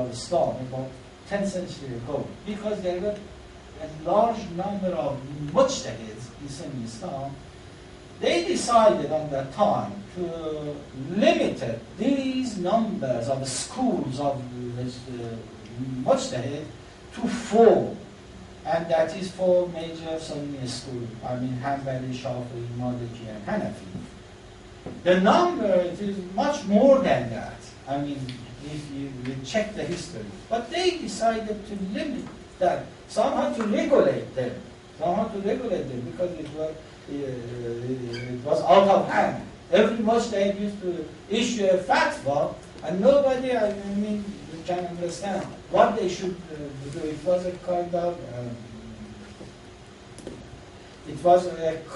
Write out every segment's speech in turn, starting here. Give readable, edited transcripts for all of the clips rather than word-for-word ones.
of Islam about 10th century ago, because there were a large number of mujtahids in Sunni Islam. They decided at that time to limit these numbers of schools of mujtahid to 4, and that is 4 major Sunni schools. I mean Hanbali, Shafi'i, Maliki, and Hanafi. The number is much more than that. I mean, if you check the history, but they decided to limit that, somehow to regulate them, because it was out of hand. Every mujtahid used to issue a fatwa, and nobody, I mean, you can understand what they should do. It was a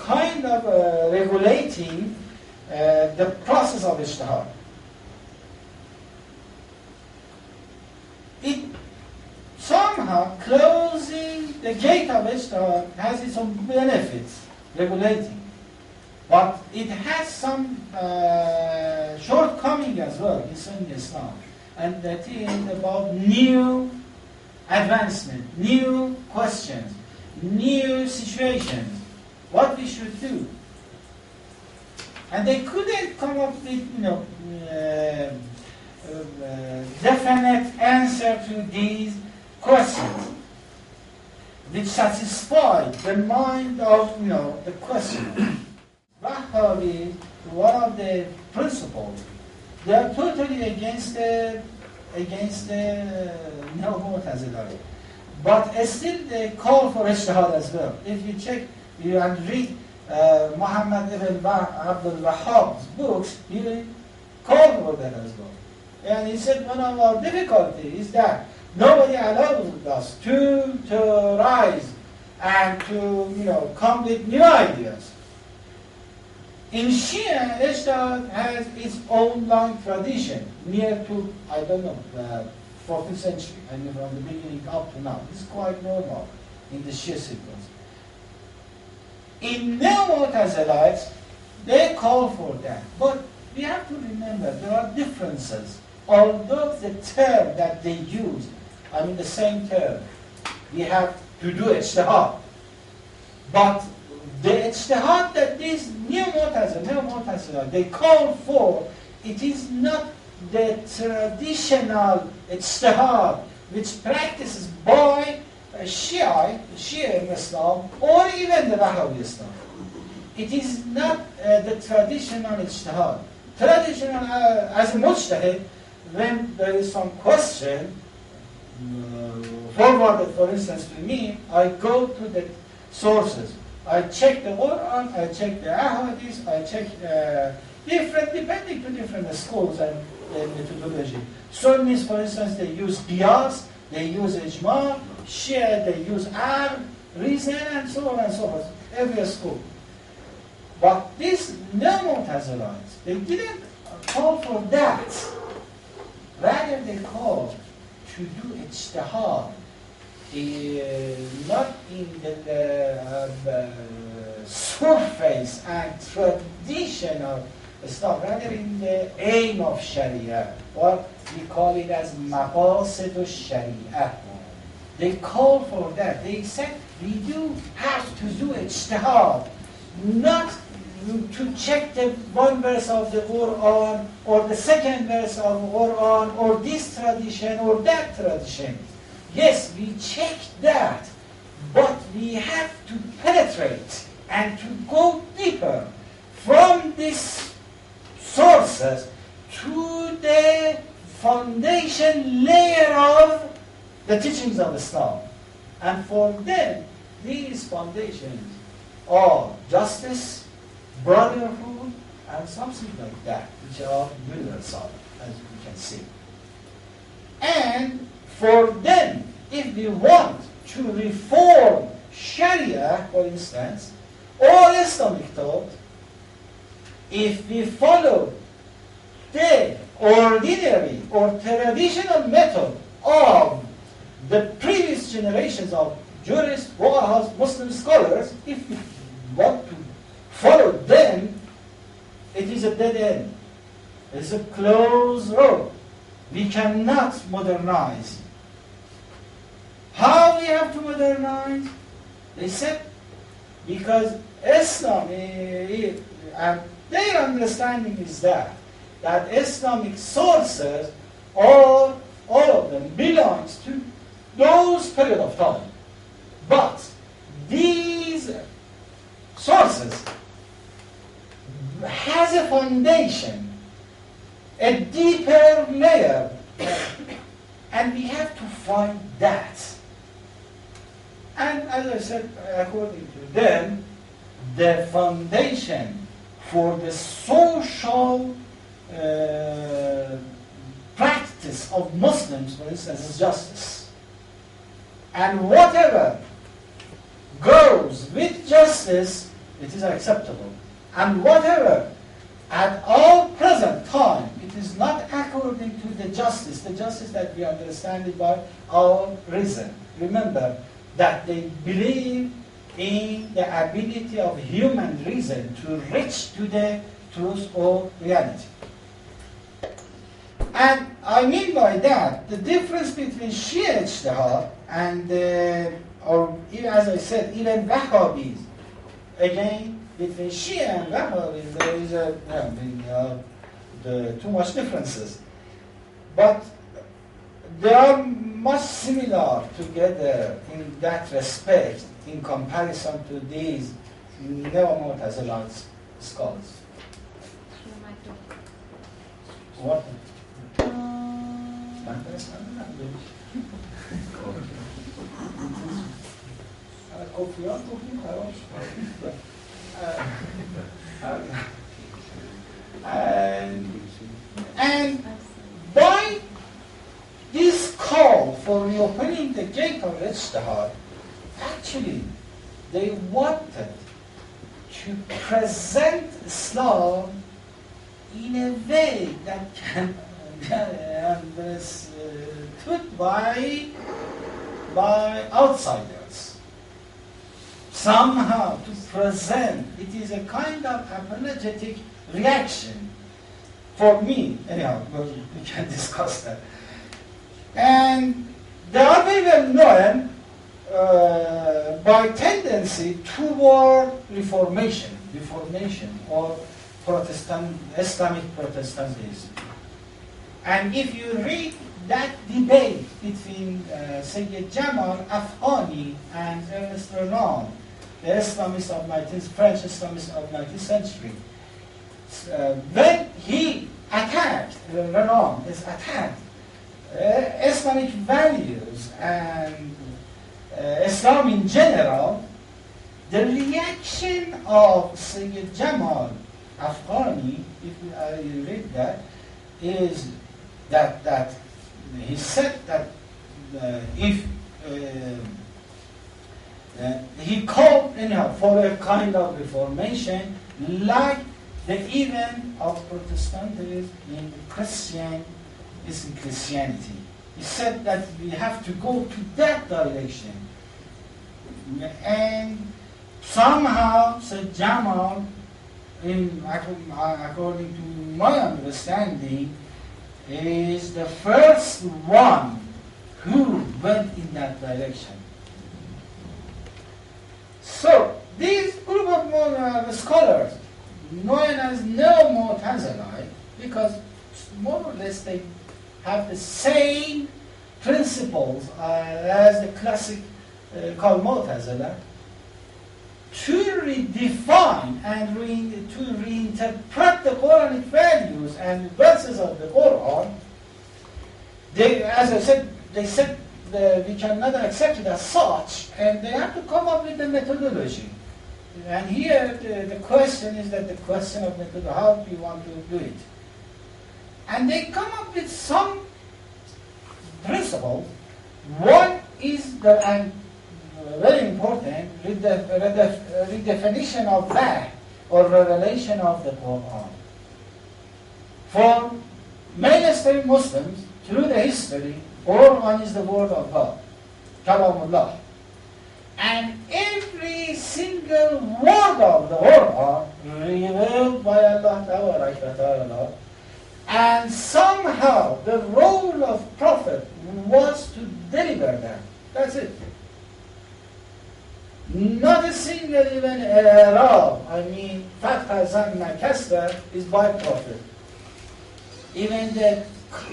kind of regulating the process of ijtihad. It somehow closing the gate of ijtihad has its own benefits, regulating, but it has some shortcoming as well in Sunni Islam, and that is about new advancement, new questions, new situations, what we should do. And they couldn't come up with, definite answer to these questions which satisfy the mind of, the question. Wahhabi, one of the principles, they are totally against the Mu'tazila, but still they call for ijtihad as well. If you check, you and read Muhammad ibn Abdul Wahhab's books, he called for that as well. And he said one of our difficulties is that nobody allows us to rise and to come with new ideas. In Shia, ijtihad has its own long tradition, near to, I don't know, the 14th century, and from the beginning up to now. It's quite normal in the Shia sequence. In Neo-Mu'tazilites, they call for that. But we have to remember there are differences. Although the term that they use, I mean the same term, we have to do ijtihad. But the ijtihad that these Neo-Mu'tazilites, they call for, it is not the traditional ijtihad which practices by Shia in Islam, or even the Wahhabi Islam. It is not the traditional ijtihad. Traditional, as a mujtahid, when there is some question forwarded, for instance, to me, I go to the sources. I check the Quran, I check the Ahadith, I check depending to different schools and methodology. Sunnis, for instance, they use qiyas, they use ijma, Shia, they use reason, and so on and so forth, every school. But these Neo-Mu'tazilites, they didn't call for that. Rather, they call to do ijtihad, not in the surface and traditional Islam, rather in the aim of Sharia, or we call it as maqasid al-Sharia. They call for that. They said we do have to do ijtihad, not to check the one verse of the Quran or the second verse of the Quran or this tradition or that tradition. Yes, we check that, but we have to penetrate and to go deeper from these sources to the foundation layer of the teachings of Islam. And for them, these foundations are justice, brotherhood, and something like that, which are universal, as we can see. And for them, if we want to reform Sharia, for instance, or Islamic thought, if we follow the ordinary or traditional method of the previous generations of jurists, fuqahas, Muslim scholars, if we want to follow them, it is a dead end. It's a closed road. we cannot modernize. How we have to modernize? They said, because Islam, and their understanding is that Islamic sources, all of them, belongs to those period of time. But these sources has a foundation, a deeper layer, and we have to find that. And as I said, according to them, the foundation for the social practice of Muslims, for instance, is justice. And whatever goes with justice, it is acceptable. And whatever at our present time, it is not according to the justice that we understand it by our reason. Remember that they believe in the ability of human reason to reach to the truth or reality. And I mean by that, the difference between Shia Ijtihad and, or as I said, even Wahhabis, again, between Shia and Wahhabis, there is too much differences. But they are much similar together in that respect in comparison to these neo-Mu'tazilite scholars. What? And by this call for reopening the gate of Ijtihad, actually they wanted to present Islam in a way that can be understood by outsiders. Somehow to present, it is a kind of apologetic reaction. For me, anyhow, we can discuss that. And they are very well known by tendency toward reformation or Islamic Protestantism. And if you read that debate between Sayyid Jamal Afghani and Ernest Renan, the Islamists of French Islamists of 19th century, when he attacked, Renan is attacked Islamic values and Islam in general, the reaction of Sayyid Jamal Afghani, if you read that, is that he said that if he called for a kind of reformation like the event of Protestantism in Christianity. He said that we have to go to that direction. And somehow, Sayyid Jamal, according to my understanding, is the first one who went in that direction. So, these group of scholars, known as neo-Mu'tazilite, because more or less they have the same principles as the classic called Mu'tazila, to redefine and to reinterpret the Quranic values and verses of the Quran. They, as I said, they said we cannot accept it as such, and they have to come up with the methodology. And here the question is that the question of methodology, how do you want to do it? And they come up with some principles. One is and very important, redefinition of that or revelation of the Quran. For mainstream Muslims, through the history, Quran is the word of God, Kalamullah. And every single word of the Quran revealed by Allah Ta'ala And somehow the role of prophet was to deliver that. That's it. Not a single even Arab, Fatha Zanna Kasra is by prophet. Even the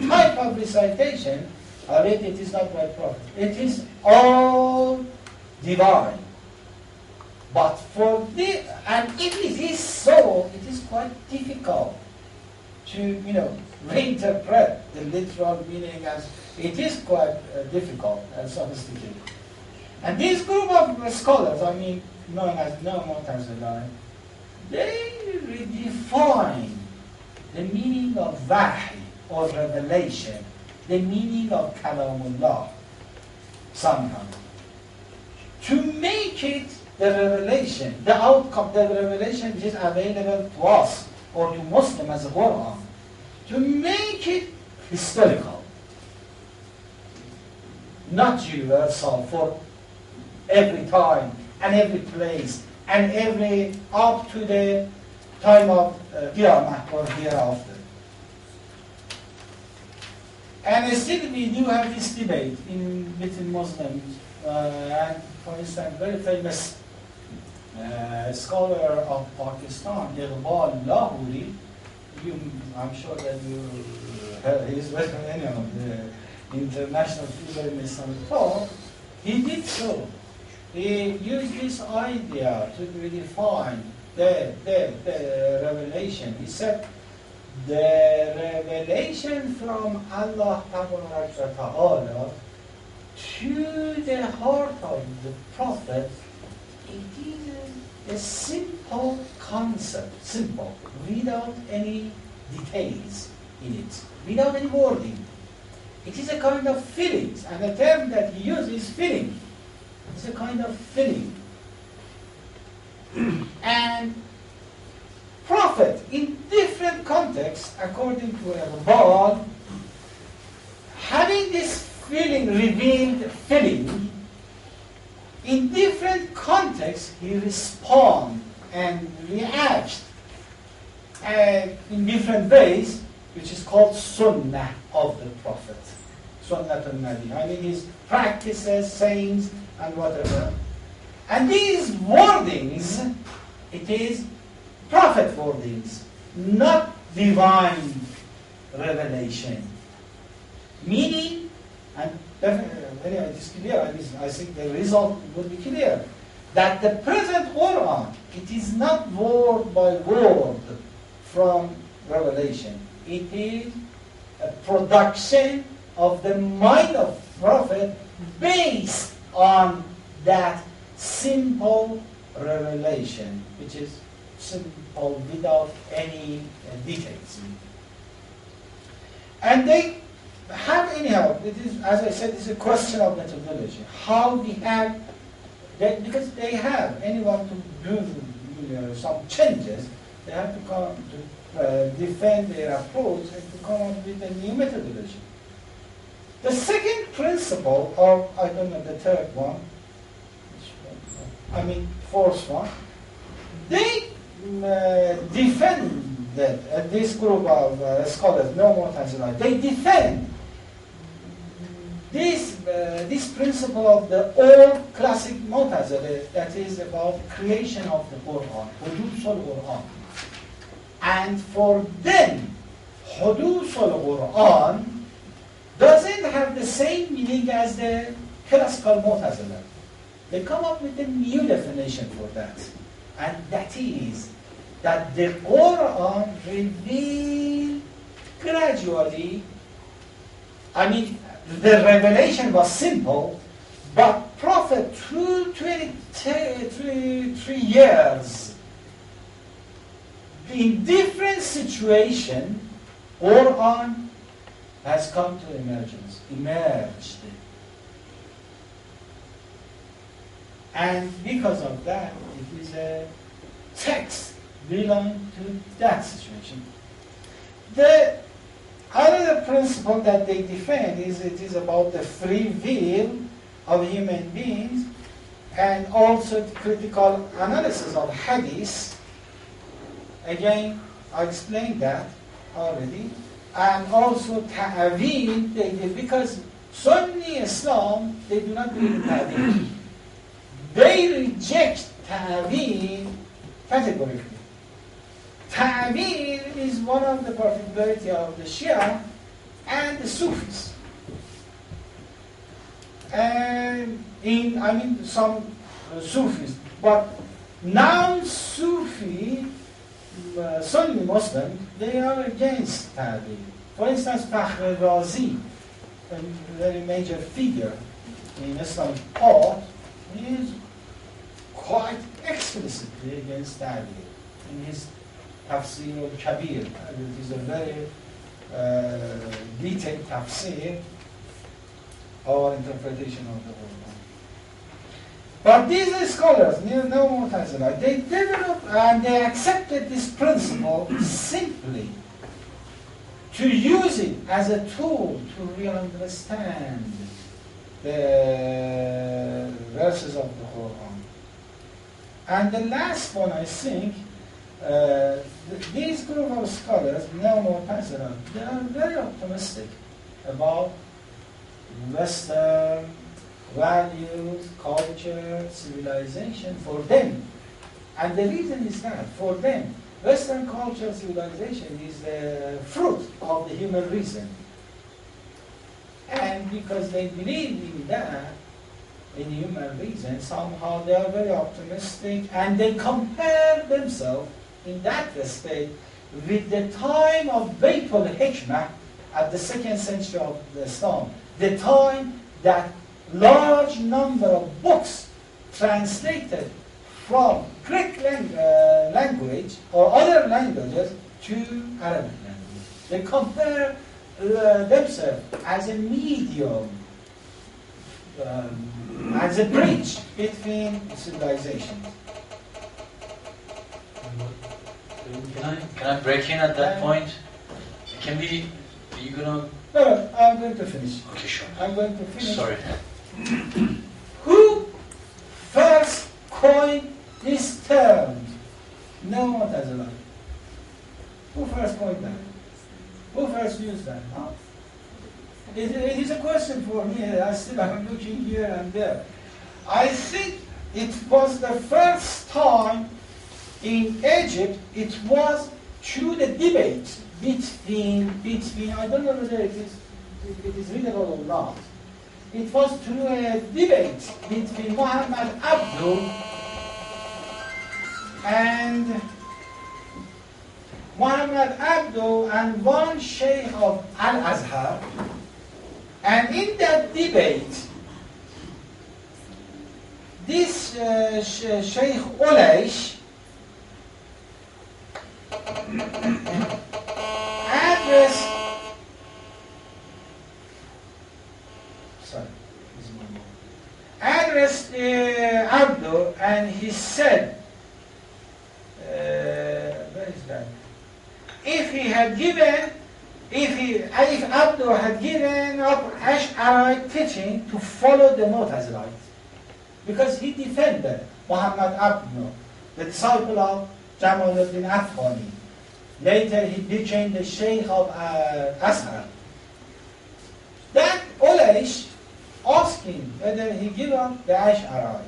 type of recitation, already it is not by prophet. It is all divine. But for this, and if it is so, it is quite difficult to, reinterpret the literal meaning as, it is quite difficult and sophisticated. And this group of scholars, known as No-Mu'tazila, they redefine the meaning of wahy or revelation, the meaning of kalamullah somehow, to make it the revelation, the outcome, the revelation which is available to us or to Muslims as a Quran, to make it historical, not universal for every time and every place and every up to the time of Qiyamah or hereafter. And still we do have this debate between Muslims, and for instance, very famous scholar of Pakistan, Iqbal Lahori, I'm sure that you heard his many of the International figure in Islamic thought. He did so. He used this idea to redefine the revelation. He said, the revelation from Allah Ta'ala to the heart of the Prophet, it is a simple concept, simple, without any details in it, without any wording. It is a kind of feelings, and the term that he uses is feeling. It's a kind of feeling. And Prophet, in different contexts, according to Iqbal, having this feeling, revealed feeling, in different contexts, he responds and reacts in different ways, which is called Sunnah of the Prophet. Sunnah al-Nabi. His practices, sayings, and whatever. And these wordings, it is Prophet wordings, not divine revelation. Meaning, and definitely it is clear, I think the result will be clear, that the present Quran, it is not word by word from revelation. It is a production of the mind of Prophet based on that simple revelation, which is simple without any details. And they have, anyhow, it is, as I said, it's a question of methodology. How we have, because they have, anyone to do some changes, they have to come to defend their approach and to come up with a new methodology. The second principle, or I don't know, the third one, fourth one, they defend that, this group of scholars, No-Mu'tazila, they defend this principle of the old classic Mu'tazila, that is about creation of the Quran, Hudus al-Quran. And for them, Hudus al-Quran doesn't have the same meaning as the classical Mu'tazila. They come up with a new definition for that. And that is that the Quran revealed gradually. The revelation was simple, but Prophet through 23 years, in different situations, Quran has come to emerged. And because of that, it is a text belonging to that situation. The other principle that they defend is it is about the free will of human beings, and also critical analysis of hadith. Again, I explained that already. and also ta'wil, because Sunni Islam, they do not believe in ta'wil. They reject ta'wil categorically. Ta'wil is one of the particularity of the Shia and the Sufis. And some Sufis, but non-Sufi Sunni Muslims, they are against ta'wil. For instance, Fakhr Razi, a very major figure in Islamic thought, is quite explicitly against ta'wil in his Tafsir al-Kabir. It is a very detailed tafsir, our interpretation of the Quran. But these scholars, no Mu'tazila, they developed and they accepted this principle simply to use it as a tool to really understand the verses of the Quran. And the last one, I think, these group of scholars, Neo-Mu'tazila, they are very optimistic about Western values, culture, civilization for them. And the reason is that, for them, Western culture, civilization is the fruit of the human reason. And because they believe in that, in human reason, somehow they are very optimistic, and they compare themselves in that respect with the time of Bayt al-Hikmah at the 2nd century of Islam, the time that large number of books translated from Greek language or other languages to Arabic language. They compare themselves as a medium, as a bridge between civilizations. Can I break in at that point? Are you gonna? No, I'm going to finish. Okay, sure. I'm going to finish. Sorry. Who first coined this term? No Mu'tazila. Who first coined that? Who first used that? Huh? It is a question for me. I'm looking here and there. I think it was the first time in Egypt. It was through the debate between I don't know whether it is readable or not. It was through a debate between Muhammad Abdu and one Sheikh of Al-Azhar. And in that debate, this Sheikh Ulaysh addressed Abdu, and he said, where is that? If Abdu had given up Ash'arite teaching to follow the Mu'tazilites, because he defended Muhammad Abdu, the disciple of Jamaluddin Afghani. Later he became the Sheikh of Azhar. That Ulaysh asked him whether he gave up the Ash'arite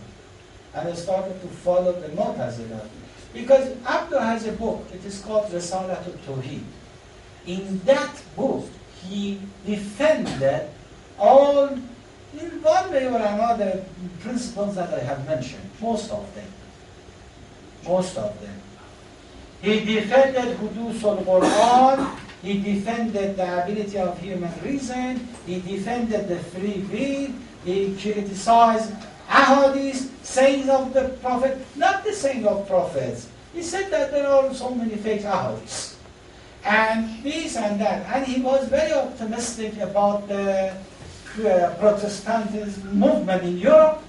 and started to follow the Mu'tazila. Because Abdu has a book, it is called Risalatul Tawheed. In that book, he defended all, in one way or another, principles that I have mentioned, most of them. He defended Hudus al-Quran, he defended the ability of human reason, he defended the free will, he criticized ahadith, sayings of the Prophet, not the saying of prophets. He said that there are so many fake ahadiths, and this and that. And he was very optimistic about the Protestantism movement in Europe.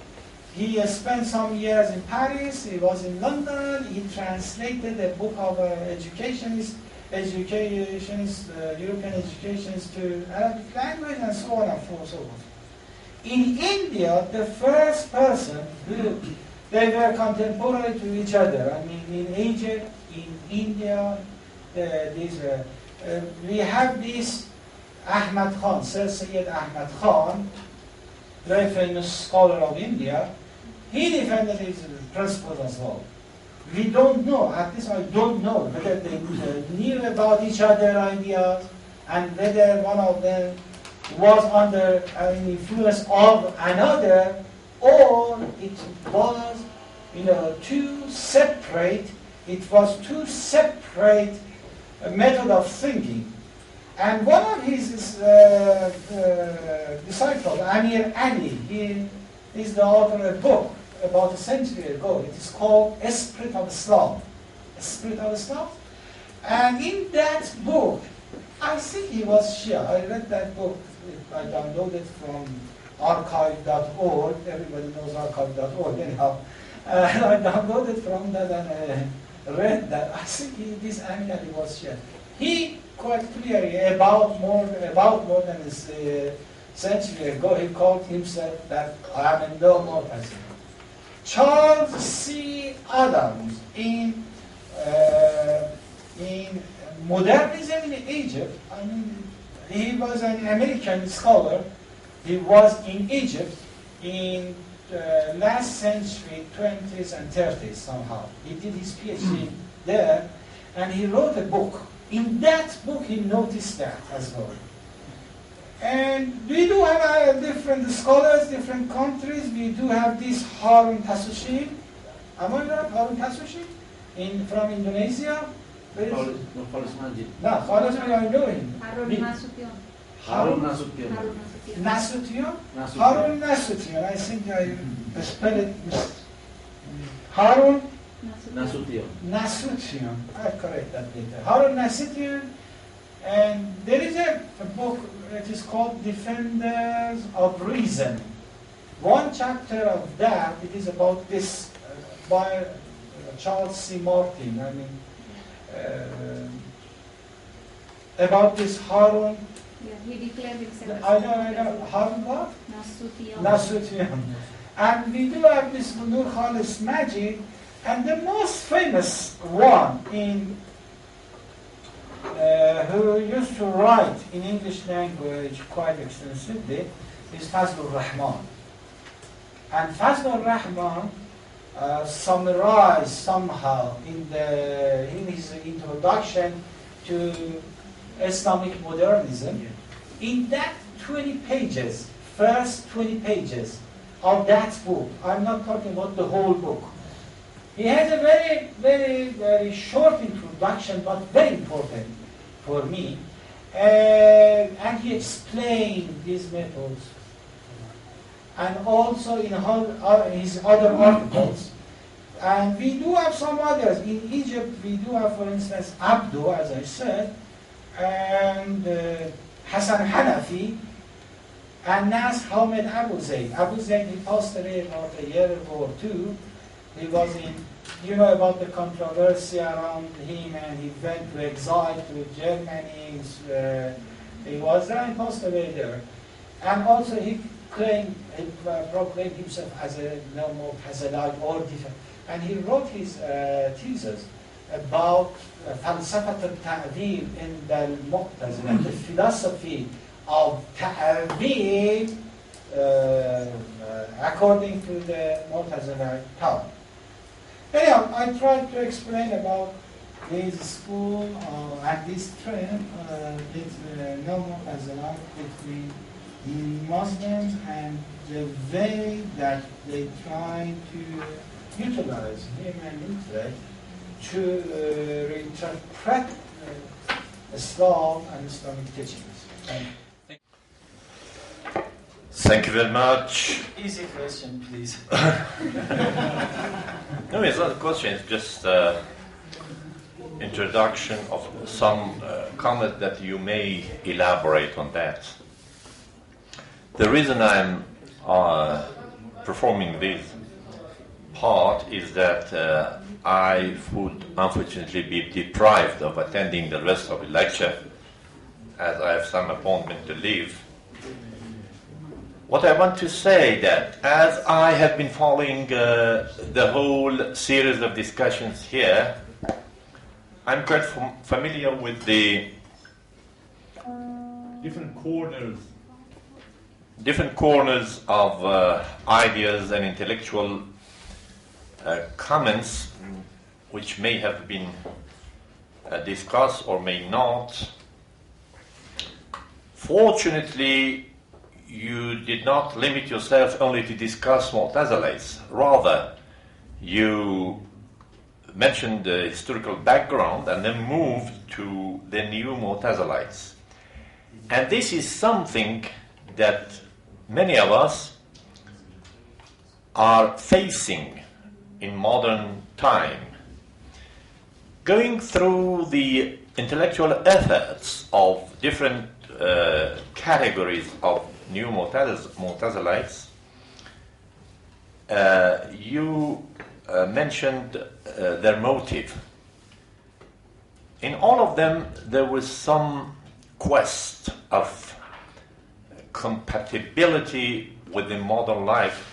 He spent some years in Paris, he was in London, he translated a book of European educationists to Arabic language, and so on and so forth. In India, the first person who, they were contemporary to each other. I mean, in Egypt, in India, these we have this Ahmad Khan, Sir Syed Ahmad Khan, very famous scholar of India. He defended his principles as well. We don't know, at least I don't know, whether they knew about each other ideas and whether one of them was under an influence of another, or it was, two separate method of thinking. And one of his disciples, Amir Ali, he is the author of a book about a century ago. It is called Esprit of Islam. Esprit of Islam. And in that book, I think he was Shia. I read that book. I downloaded from archive.org. Everybody knows archive.org anyhow. I downloaded from that and read that. I think this Amir Ali was Shia. He quite clearly, about more than a century ago, he called himself that I am no more person. Charles C. Adams in modernism in Egypt, he was an American scholar. He was in Egypt in last century, 20s and 30s somehow. He did his PhD there, and he wrote a book. In that book, he noticed that as well. And we do have different scholars, different countries. We do have this Harun Tasushi. Am I right? Harun Tasushi? From Indonesia. No, Khalis Majid. No, Khalis Majid, I know him. Harun Nasution. Harun Nasution. Nasution? Harun Nasution. I think I spelled it. Harun Nasution. Nasution. I correct that later. Harun Nasution. And there is a book, it is called Defenders of Reason. One chapter of that, it is about this, by Charles C. Martin, about this Harun. Yeah, he declared himself. I know, Harun what? Nasution. Nasution. And we do have this Nur Khalis Majid, and the most famous one who used to write in English language quite extensively is Fazlur Rahman. And Fazlur Rahman summarized somehow in his introduction to Islamic modernism, in that 20 pages, first 20 pages of that book, I'm not talking about the whole book. He has a very, very, very short introduction, but very important for me. And he explained these methods. And also in his other articles. And we do have some others. In Egypt, we do have, for instance, Abdu, as I said, and Hassan Hanafi, and Nas Hamed Abu Zayd. Abu Zayd, he passed away about a year or two. He was in, about the controversy around him, and he went to exile to Germany. He was there and passed away there. And also he proclaimed himself as a no more Hazalite or different. And he wrote his thesis about falsafat al-ta'wil in the Mu'tazila, the philosophy of ta'wil according to the Mu'tazila thought. Anyhow, I tried to explain about this school and this trend with no Mu'tazila between Muslims and the way that they try to utilize human intellect to reinterpret Islam and Islamic teachings. Thank you very much. Easy question, please. No, it's not a question, it's just introduction of some comment that you may elaborate on that. The reason I'm performing this part is that I would unfortunately be deprived of attending the rest of the lecture as I have some appointment to leave. What I want to say that as I have been following the whole series of discussions here, I'm quite familiar with the different corners of ideas and intellectual comments which may have been discussed or may not. Fortunately, you did not limit yourself only to discuss Mu'tazilites. Rather, you mentioned the historical background and then moved to the new Mu'tazilites. And this is something that many of us are facing in modern time. Going through the intellectual efforts of different categories of new Mu'tazilites, you mentioned their motive. In all of them, there was some quest of compatibility with the modern life,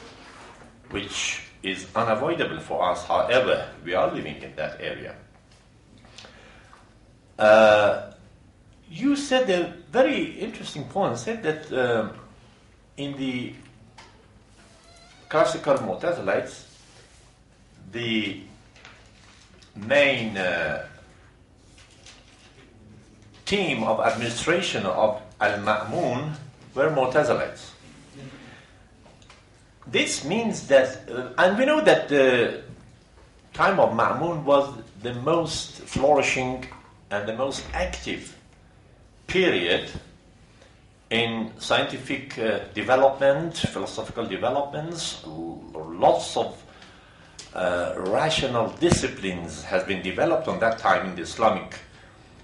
which is unavoidable for us, however we are living in that area. You said a very interesting point, said that in the classical Mu'tazilites, the main team of administration of Al-Ma'mun were Mu'tazilites. This means that, and we know that the time of Ma'mun was the most flourishing and the most active period in scientific development, philosophical developments. Lots of rational disciplines has been developed on that time in the Islamic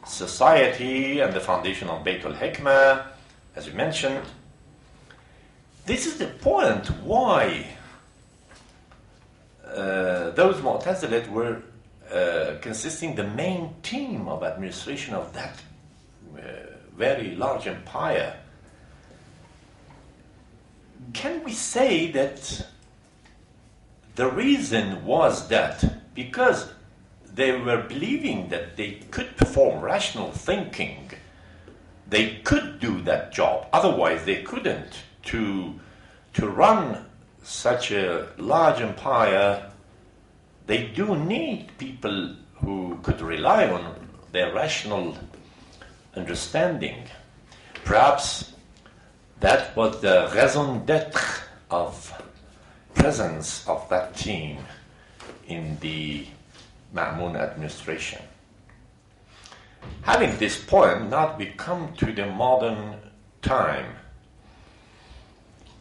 society, and the foundation of Bayt al-Hikmah, as you mentioned. This is the point why those Mu'tazilat were consisting the main team of administration of that very large empire. Can we say that the reason was that because they were believing that they could perform rational thinking, they could do that job, otherwise they couldn't? To run such a large empire, they do need people who could rely on their rational understanding. Perhaps that was the raison d'être of presence of that team in the Ma'mun administration. Having this point, now we come to the modern time.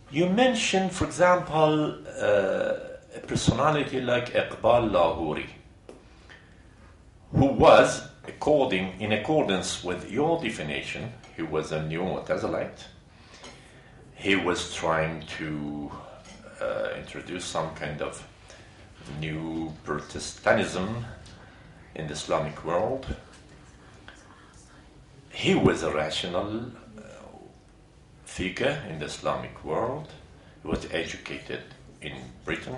You mentioned, for example, a personality like Iqbal Lahori, who was, in accordance with your definition, he was a new Mu'tazilite. He was trying to introduce some kind of new Protestantism in the Islamic world. He was a rational figure in the Islamic world. He was educated in Britain.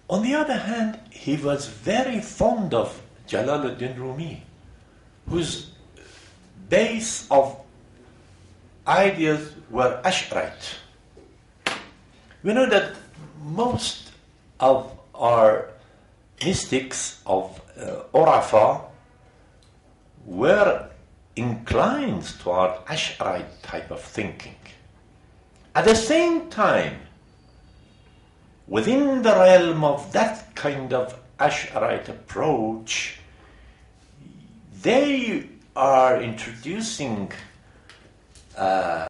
On the other hand, he was very fond of Jalaluddin Rumi, whose base of ideas were Ash'arite. We know that most of our mystics of Urafa were inclined toward Ash'arite type of thinking. At the same time, within the realm of that kind of Ash'arite approach, they are introducing a